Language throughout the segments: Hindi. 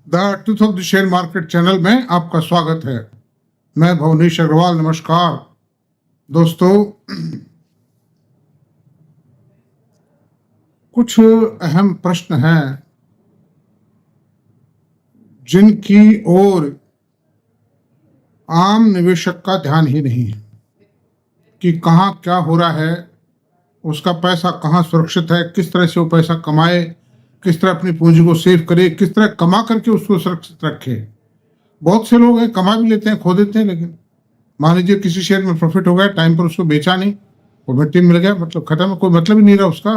The truth of the share market channel में आपका स्वागत है। मैं भुवनेश अग्रवाल। नमस्कार दोस्तों। कुछ अहम प्रश्न हैं जिनकी ओर आम निवेशक का ध्यान ही नहीं है कि कहाँ क्या हो रहा है, उसका पैसा कहाँ सुरक्षित है, किस तरह से वो पैसा कमाए, किस तरह अपनी पूंजी को सेव करे, किस तरह कमा करके उसको सुरक्षित रखे। बहुत से लोग हैं कमा भी लेते हैं, खो देते हैं, लेकिन मान लीजिए किसी शेयर में प्रॉफिट हो गया, टाइम पर उसको बेचा नहीं, वो मिट्टी में मिल गया, मतलब खत्म है, कोई मतलब ही नहीं रहा उसका।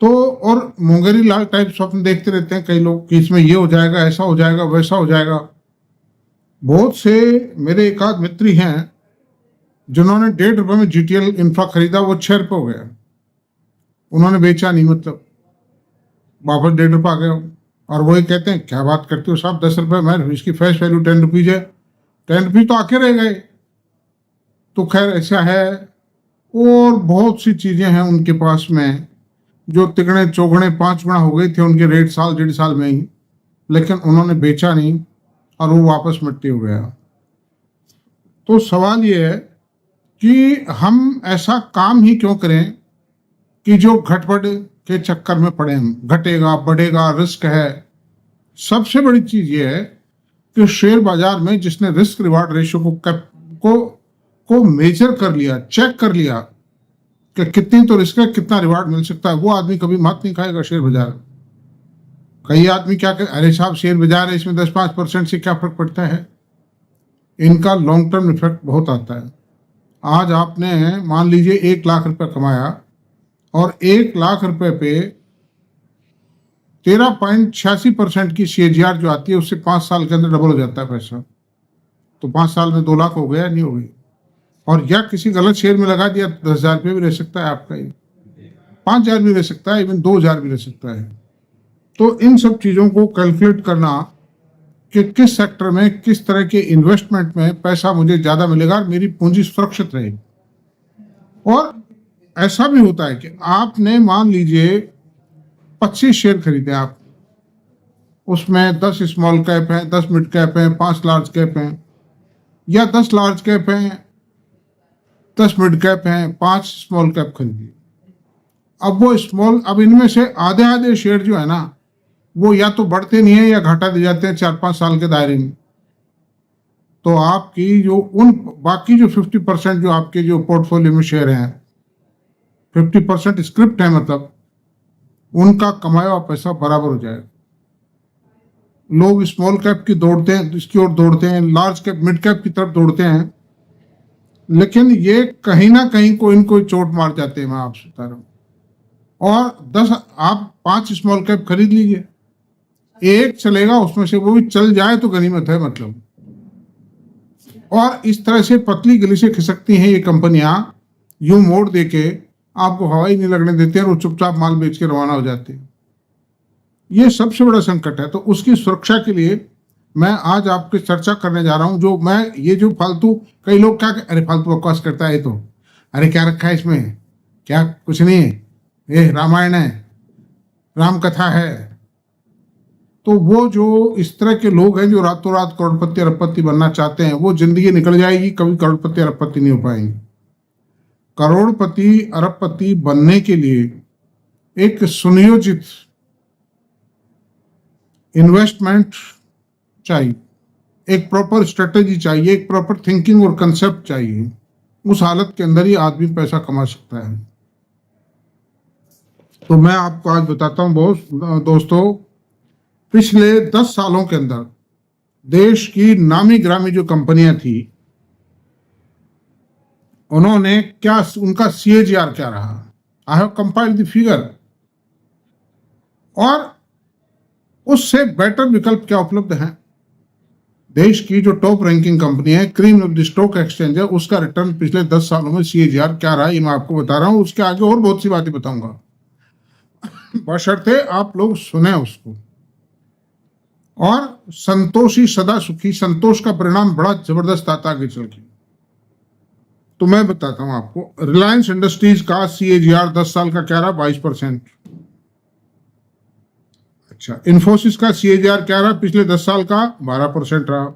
तो और मुंगेरी लाल टाइप स्वप्न देखते रहते हैं कई लोग कि इसमें ये हो जाएगा, ऐसा हो जाएगा, वैसा हो जाएगा। बहुत से मेरे एक आध मित्र ही हैं जिन्होंने ₹1.5 में GTL इंफ्रा खरीदा, वो ₹6 हो गया, उन्होंने बेचा नहीं, मतलब वापस ₹1.5 आ गया। और वही कहते हैं क्या बात करते हो साहब, ₹10 मैं इसकी फेस वैल्यू ₹10 है, ₹10 तो आके रह गए। तो खैर ऐसा है। और बहुत सी चीजें हैं उनके पास में जो तिगड़े चौगड़े 5 गुना हो गए थे उनके रेट साल 1.5 साल में ही, लेकिन उन्होंने बेचा नहीं और वो वापस मिट्टी हो गया। तो सवाल ये है कि हम ऐसा काम ही क्यों करें कि जो घटपट के चक्कर में पड़े हम, घटेगा बढ़ेगा, रिस्क है। सबसे बड़ी चीज ये है कि शेयर बाजार में जिसने रिस्क रिवार्ड रेशियो को मेजर कर लिया, चेक कर लिया कि कितनी तो रिस्क है, कितना रिवार्ड मिल सकता है, वो आदमी कभी मात नहीं खाएगा शेयर बाजार। कई आदमी क्या कहते, अरे साहब शेयर बाजार है, इसमें 10-5% से क्या फर्क पड़ता है। इनका लॉन्ग टर्म इफेक्ट बहुत आता है। आज आपने मान लीजिए 1 लाख रुपए कमाया और 1 लाख रुपए पे 13.86% की CAGR जो आती है उससे 5 साल के अंदर डबल हो जाता है पैसा। तो 5 साल में 2 लाख हो गया, नहीं हो गई। और या किसी गलत शेयर में लगा दिया 10,000 रुपये भी रह सकता है आपका, 5,000 भी रह सकता है, इवन 2,000 भी रह सकता है। तो इन सब चीजों को कैलकुलेट करना कि किस सेक्टर में किस तरह के इन्वेस्टमेंट में पैसा मुझे ज्यादा मिलेगा और मेरी पूंजी सुरक्षित रहेगी। और ऐसा भी होता है कि आपने मान लीजिए 25 शेयर खरीदे आप, उसमें 10 स्मॉल कैप हैं, 10 मिड कैप हैं, 5 लार्ज कैप हैं, या 10 लार्ज कैप हैं, 10 मिड कैप हैं, 5 स्मॉल कैप खरीदी। अब इनमें से आधे आधे शेयर जो है ना, वो या तो बढ़ते नहीं है या घाटा दे जाते हैं 4-5 साल के दायरे में। तो आपकी जो बाकी जो 50% जो आपके जो पोर्टफोलियो में शेयर हैं, 50% स्क्रिप्ट है, मतलब उनका कमाया हुआ पैसा बराबर हो जाएगा। लोग स्मॉल कैप की दौड़ते हैं, इसकी ओर दौड़ते हैं, लार्ज कैप मिड कैप की तरफ दौड़ते हैं, लेकिन ये कहीं ना कहीं कोई न कोई चोट मार जाते हैं, मैं आपसे बता रहा हूं। और आप 5 स्मॉल कैप खरीद लीजिए, एक चलेगा उसमें से, वो भी चल जाए तो गनीमत है, मतलब। और इस तरह से पतली गली से खिसकती हैं ये कंपनियां, यूं मोड़ देके आपको हवा ही नहीं लगने देते हैं और चुपचाप माल बेच के रवाना हो जाते हैं। ये सबसे बड़ा संकट है। तो उसकी सुरक्षा के लिए मैं आज आपके चर्चा करने जा रहा हूं। जो मैं ये जो फालतू, कई लोग क्या, अरे फालतू बकवास करता है तो, अरे क्या रखा है इसमें, क्या कुछ नहीं है, ये रामायण है, राम कथा है। तो वो जो इस तरह के लोग हैं जो रातों रात करोड़पति अरबपति बनना चाहते हैं, वो जिंदगी निकल जाएगी, कभी करोड़पति अरबपति नहीं हो पाएंगे। करोड़पति अरबपति बनने के लिए एक सुनियोजित इन्वेस्टमेंट चाहिए, एक प्रॉपर स्ट्रेटेजी चाहिए, एक प्रॉपर थिंकिंग और कंसेप्ट चाहिए। उस हालत के अंदर ही आदमी पैसा कमा सकता है। तो मैं आपको आज बताता हूं दोस्तों, पिछले 10 सालों के अंदर देश की नामी ग्रामी जो कंपनियां थी, उन्होंने क्या, उनका CAGR क्या रहा। I have compiled the figure. और उससे बेटर विकल्प क्या उपलब्ध है। देश की जो टॉप रैंकिंग कंपनी है, cream of the stock exchange है, उसका रिटर्न पिछले 10 सालों में CAGR क्या रहा, ये मैं आपको बता रहा हूं। उसके आगे और बहुत सी बातें बताऊंगा, बशर्ते आप लोग सुने उसको। और संतोषी सदा सुखी, संतोष का परिणाम बड़ा जबरदस्त आता आगे चल के। तो मैं बताता हूं आपको, रिलायंस इंडस्ट्रीज का CAGR 10 साल का क्या रहा, 22%। अच्छा, इन्फोसिस का CAGR क्या रहा पिछले 10 साल का? 12% रहा।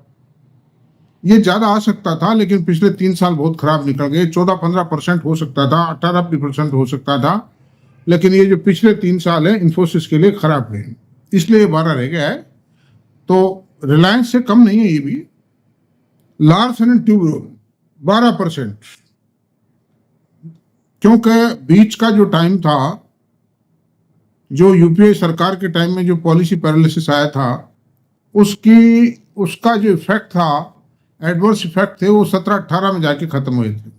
ये ज्यादा आ सकता था, लेकिन पिछले 3 साल बहुत खराब निकल गए। 14-15% हो सकता था, 18% हो सकता था, लेकिन ये जो पिछले 3 साल है इन्फोसिस के लिए खराब गए, इसलिए ये 12 रह गया है। तो रिलायंस से कम नहीं है ये भी। लार्सन एंड ट्यूब्रो 12%, क्योंकि बीच का जो टाइम था, जो यूपीए सरकार के टाइम में जो पॉलिसी पैरालिसिस आया था, उसका जो इफेक्ट था, एडवर्स इफेक्ट थे, वो 17-18 में जाके खत्म हुए थे,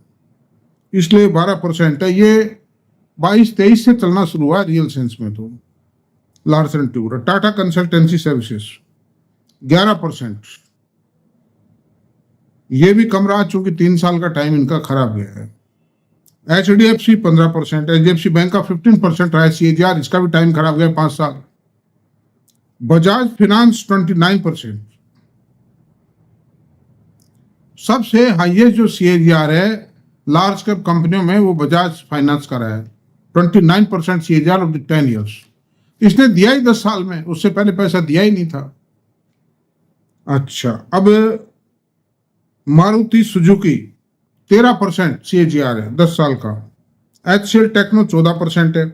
इसलिए 12% है। ये 22-23 से चलना शुरू हुआ रियल सेंस में। तो Larsen and Toubro. Tata consultancy services 11%, ये भी कम रहा चूंकि 3 साल का टाइम इनका खराब गया है। HDFC 15%, HDFC बैंक का 15% रहा है CAGR, इसका भी टाइम खराब गया 5 साल। बजाज फिनांस 29%, सबसे हाईएस्ट जो CAGR है लार्ज कैप कंपनियों में वो बजाज फाइनेंस का रहा है, 29% CAGR ऑफ द 10 ईयर्स। इसने दिया ही 10 साल में, उससे पहले पैसा दिया ही नहीं था। अच्छा, अब मारुति सुजुकी 13% CAGR है 10 साल का। HCL टेक्नो 14% है।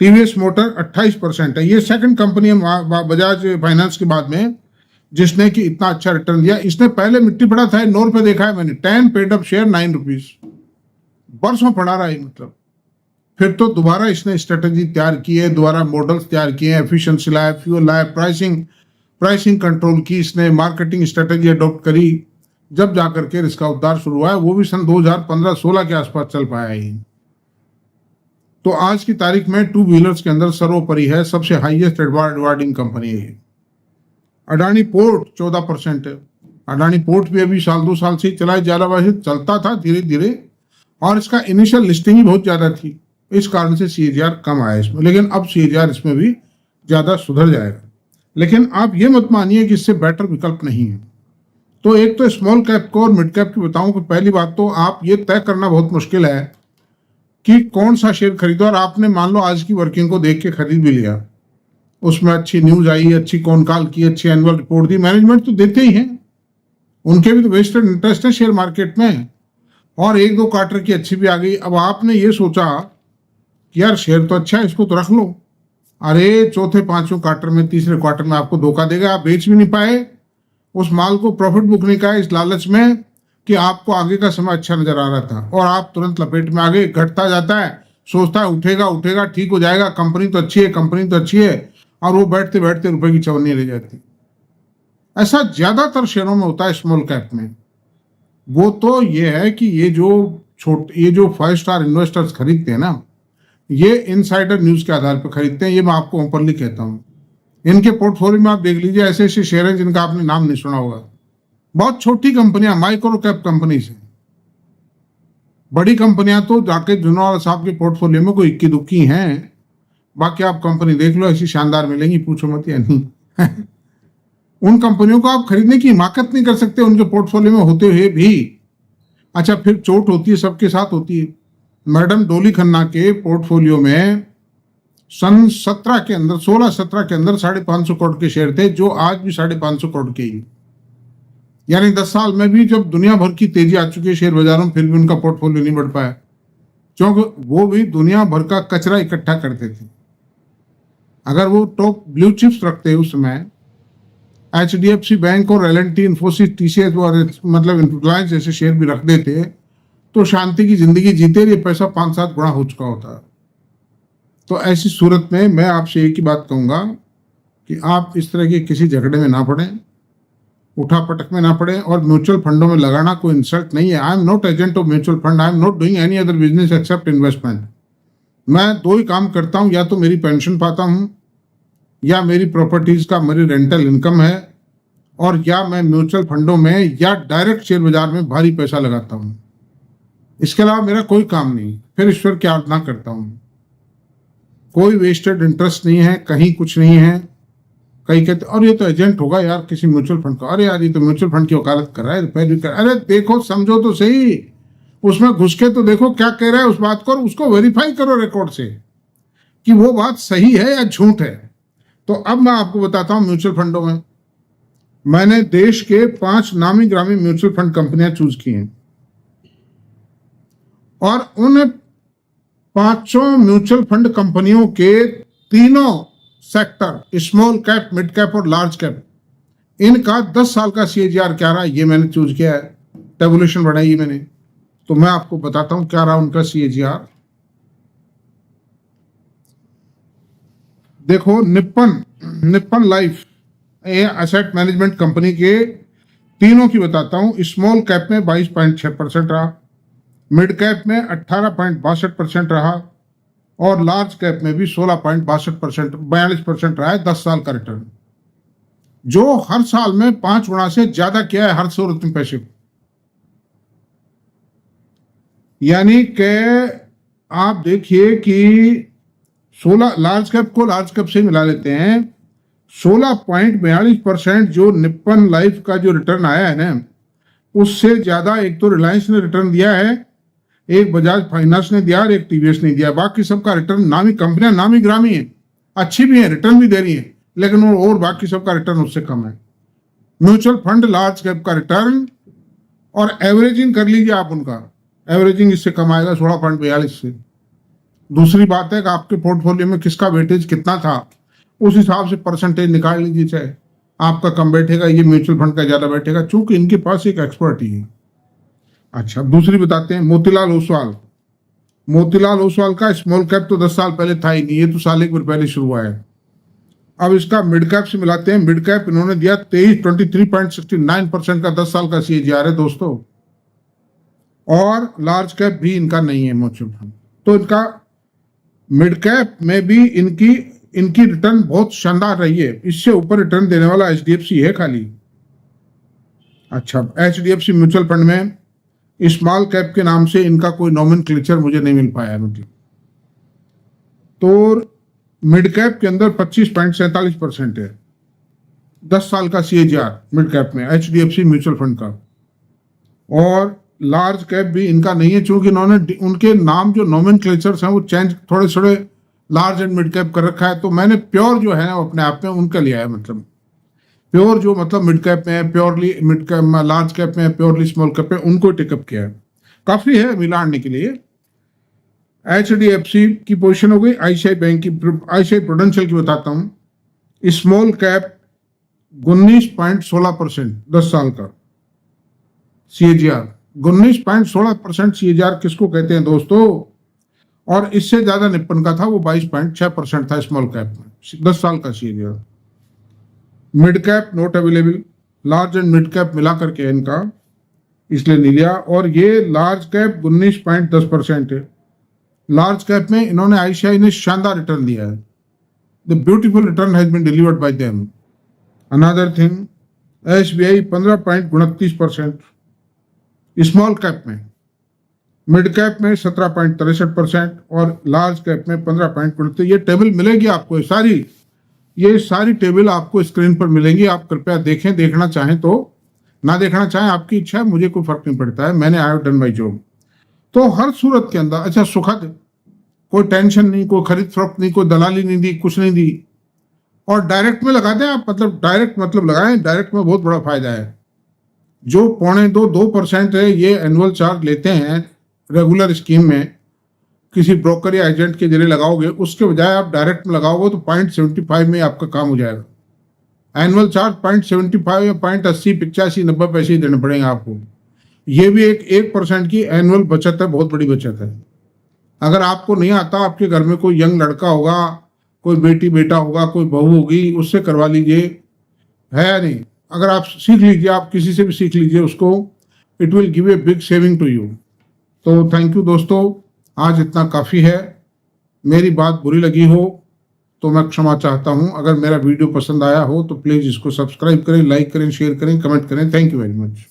TVS मोटर 28% है। ये सेकंड कंपनी है बजाज फाइनेंस के बाद में जिसने कि इतना अच्छा रिटर्न दिया। इसने पहले मिट्टी पड़ा था 9 रुपए, देखा है मैंने, 10 पेड अप शेयर 9 रुपीज, बरसों पड़ा रहा है। मतलब फिर तो दोबारा इसने स्ट्रेटेजी तैयार की है, दोबारा मॉडल्स तैयार किए, एफिशिएंसी लाया, फ्यूल लाया, प्राइसिंग कंट्रोल की, इसने मार्केटिंग स्ट्रेटेजी अडॉप्ट करी, जब जाकर के इसका उद्धार शुरू हुआ है। वो भी सन 2015-16 के आसपास चल पाया है। तो आज की तारीख में 2 व्हीलर्स के अंदर सर्वोपरि है, सबसे हाईएस्ट रिवार्डिंग कंपनी है। अडानी पोर्ट 14% है। अडानी पोर्ट भी अभी 1-2 साल से चला जा रहा है, चलता था धीरे धीरे, और इसका इनिशियल लिस्टिंग ही बहुत ज्यादा थी, इस कारण से CAGR कम आया इसमें, लेकिन अब CAGR इसमें भी ज्यादा सुधर जाएगा। लेकिन आप ये मत मानिए कि इससे बेटर विकल्प नहीं है। तो एक तो स्मॉल कैप को और मिड कैप की बताऊं कि पहली बात तो आप ये तय करना बहुत मुश्किल है कि कौन सा शेयर खरीदो। और आपने मान लो आज की वर्किंग को देख के खरीद भी लिया, उसमें अच्छी न्यूज आई, अच्छी कॉन कॉल की, अच्छी एनुअल रिपोर्ट दी, मैनेजमेंट तो देते ही हैं, उनके भी तो वेस्टेड इंटरेस्ट है शेयर मार्केट में, और 1-2 क्वार्टर की अच्छी भी आ गई। अब आपने ये सोचा कि यार शेयर तो अच्छा है, इसको तो रख लो। अरे चौथे 5वें क्वार्टर में, तीसरे क्वार्टर में आपको धोखा देगा, आप बेच भी नहीं पाए, उस माल को प्रॉफिट बुक नहीं का, इस लालच में कि आपको आगे का समय अच्छा नजर आ रहा था, और आप तुरंत लपेट में आ गए। घटता जाता है, सोचता है उठेगा ठीक हो जाएगा, कंपनी तो अच्छी है, और वो बैठते बैठते रुपए की चवन्नी रह जाती। ऐसा ज्यादातर शेयरों में होता है स्मॉल कैप में। वो तो ये है कि ये जो 5 स्टार इन्वेस्टर्स खरीदते हैं ना, ये इनसाइडर न्यूज के आधार पर खरीदते हैं। ये मैं आपको ओपनली कहता हूं, इनके पोर्टफोलियो में आप देख लीजिए, ऐसे ऐसे शेयर हैं जिनका आपने नाम नहीं सुना होगा। बहुत छोटी कंपनियां, माइक्रो कैप कंपनी से, बड़ी कंपनियां तो जाके जुनवाला साहब के पोर्टफोलियो में कोई इक्की दुक्की हैं। बाकी आप कंपनी देख लो, ऐसी शानदार मिलेंगी, पूछो मत या नहीं। उन कंपनियों को आप खरीदने की हिमाकत नहीं कर सकते उनके पोर्टफोलियो में होते हुए भी। अच्छा, फिर चोट होती है, सबके साथ होती है। मैडम डोली खन्ना के पोर्टफोलियो में सन 17 के अंदर, 16-17 के अंदर 550 करोड़ के शेयर थे, जो आज भी 550 करोड़ के ही। यानी 10 साल में भी जब दुनिया भर की तेजी आ चुकी है शेयर बाजारों में, फिर भी उनका पोर्टफोलियो नहीं बढ़ पाया, क्योंकि वो भी दुनिया भर का कचरा इकट्ठा करते थे। अगर वो टॉप ब्लू चिप्स रखते उस समय, HDFC बैंक और L&T, इन्फोसिस, TCS और मतलब रिलायंस जैसे शेयर भी रख देते, तो शांति की जिंदगी जीते, ये पैसा 5-7 गुना हो चुका होता। तो ऐसी सूरत में मैं आपसे एक ही बात कहूंगा कि आप इस तरह के किसी झगड़े में ना पड़े, उठा पटक में ना पड़े। और म्यूचुअल फंडों में लगाना कोई इंसल्ट नहीं है। I am not agent of mutual fund, I am not doing any other business except investment. मैं 2 ही काम करता हूं, या तो मेरी पेंशन पाता हूं, या मेरी प्रॉपर्टीज का मेरी रेंटल इनकम है, और या मैं म्यूचुअल फंडों में या डायरेक्ट शेयर बाजार में भारी पैसा लगाता हूं। इसके अलावा मेरा कोई काम नहीं। फिर ईश्वर की आराधना करता हूं। कोई वेस्टेड इंटरेस्ट नहीं है, कहीं कुछ नहीं है। कई कहते और ये तो एजेंट होगा यार किसी म्यूचुअल फंड का, अरे यार ये तो म्यूचुअल फंड की वकालत कर रहा है, पहले कर। अरे देखो, समझो तो सही, उसमें घुस के तो देखो क्या कह रहा है उस बात को, और उसको वेरीफाई करो रिकॉर्ड से कि वो बात सही है या झूठ है। तो अब मैं आपको बताता हूं म्यूचुअल फंडों में मैंने देश के 5 नामी ग्रामी म्यूचुअल फंड कंपनियां चूज की हैं और उन 5 म्यूचुअल फंड कंपनियों के तीनों sector small cap, mid cap और लार्ज कैप, इनका 10 साल का CAGR क्या रहा, ये मैंने चूज किया है, टेबुलेशन बनाई मैंने। तो मैं आपको बताता हूं क्या रहा उनका CAGR। देखो, Nippon life asset management company के तीनों की बताता हूं। स्मॉल कैप में 22.6% रहा, मिड कैप में 18.62% रहा और लार्ज कैप में भी 42% रहा है 10 साल का रिटर्न, जो हर साल में 5 गुना से ज्यादा किया है हर सूरत में पैसे को। यानी कि आप देखिए कि 16 लार्ज कैप को लार्ज कैप से मिला लेते हैं, 16.42% जो निप्पन लाइफ का जो रिटर्न आया है ना, उससे ज्यादा एक तो रिलायंस ने रिटर्न दिया है, एक बजाज फाइनेंस ने दिया और एक TVS ने दिया। बाकी सबका रिटर्न, नामी कंपनियां नामी ग्रामी है, अच्छी भी है, रिटर्न भी दे रही है, लेकिन वो और बाकी सबका रिटर्न उससे कम है। म्यूचुअल फंड लार्ज कैप का रिटर्न और एवरेजिंग कर लीजिए आप, उनका एवरेजिंग इससे कम आएगा 16.42 से। दूसरी बात है कि आपके पोर्टफोलियो में किसका वेटेज कितना था, उस हिसाब से परसेंटेज निकाल लीजिए, चाहे आपका कम बैठेगा, ये म्यूचुअल फंड का ज्यादा बैठेगा, चूंकि इनके पास एक एक्सपर्टी है। अच्छा, दूसरी बताते हैं मोतीलाल ओसवाल का स्मॉल कैप तो 10 साल पहले था ही नहीं, ये तो साल 1 पहले शुरू हुआ है। अब इसका मिड कैप से मिलाते हैं। मिड कैप इन्होंने दिया 23.69% का 10 साल का CAGR है दोस्तों, और लार्ज कैप भी इनका नहीं है म्यूचुअल फंड। तो इनका मिड कैप में भी इनकी रिटर्न बहुत शानदार रही है, इससे ऊपर रिटर्न देने वाला HDFC है खाली। अच्छा, HDFC म्यूचुअल फंड में स्मॉल कैप के नाम से इनका कोई नॉमेनक्लेचर मुझे नहीं मिल पाया मतलब। तो मिड कैप के अंदर 25.47% है 10 साल का CAGR मिड कैप में HDFC म्यूचुअल फंड का, और लार्ज कैप भी इनका नहीं है, चूंकि इन्होंने उनके नाम जो नॉमेनक्लेचर्स हैं वो चेंज थोड़े थोड़े लार्ज एंड मिड कैप कर रखा है। तो मैंने प्योर जो है अपने आप में उनका लिया है, मतलब प्योर जो मतलब मिड कैप में है, purely mid cap, large cap में है, प्योरली स्मॉल कैप में, उनको टेकअप किया है। काफी है मिलाने के लिए। HDFC की पोजीशन हो गई। ICICI बैंक की, ICICI प्रूडेंशियल की बताता हूं। स्मॉल कैप 19.16% 10 साल का CAGR, 19.16% CAGR किसको कहते हैं दोस्तों? और इससे ज्यादा निप्पन का था, वो 22.6% था स्मॉल कैप में 10 साल का CAGR। Mid cap not available, large and mid cap मिला करके इनका, इसलिए नहीं लिया। और ये लार्ज कैप 19.10% है। लार्ज कैप में इन्होंने ICICI ने शानदार रिटर्न दिया है। The beautiful return has been delivered by them. Another thing, SBI 15.29% small cap में, मिड कैप में 17.63% और लार्ज कैप में 15.29। ये टेबल मिलेगी आपको, ये सारी टेबल आपको स्क्रीन पर मिलेंगी। आप कृपया देखें, देखना चाहें तो, ना देखना चाहें आपकी इच्छा है, मुझे कोई फर्क नहीं पड़ता है। मैंने I have done my job. तो हर सूरत के अंदर अच्छा सुखद, कोई टेंशन नहीं, कोई खरीद फरोख्त नहीं, कोई दलाली नहीं दी, कुछ नहीं दी, और डायरेक्ट में लगा दें आप, मतलब डायरेक्ट मतलब लगाएं। डायरेक्ट में बहुत बड़ा फायदा है। जो 2% है ये एनुअल चार्ज लेते हैं रेगुलर स्कीम में, किसी ब्रोकर या एजेंट के जरिए लगाओगे, उसके बजाय आप डायरेक्ट में लगाओगे तो 0.75 में आपका काम हो जाएगा। एनुअल चार्ज 0.75 या 0.80, 85, 90 पैसे ही देने पड़ेंगे आपको। ये भी एक 1% की एनुअल बचत है, बहुत बड़ी बचत है। अगर आपको नहीं आता, आपके घर में कोई यंग लड़का होगा, कोई बेटी बेटा होगा, कोई बहू होगी, उससे करवा लीजिए, है या नहीं? अगर आप सीख लीजिए, आप किसी से भी सीख लीजिए उसको, it will give a big saving to you. तो थैंक यू दोस्तों, आज इतना काफ़ी है। मेरी बात बुरी लगी हो तो मैं क्षमा चाहता हूं। अगर मेरा वीडियो पसंद आया हो तो प्लीज़ इसको सब्सक्राइब करें, लाइक करें, शेयर करें, कमेंट करें। Thank you very much.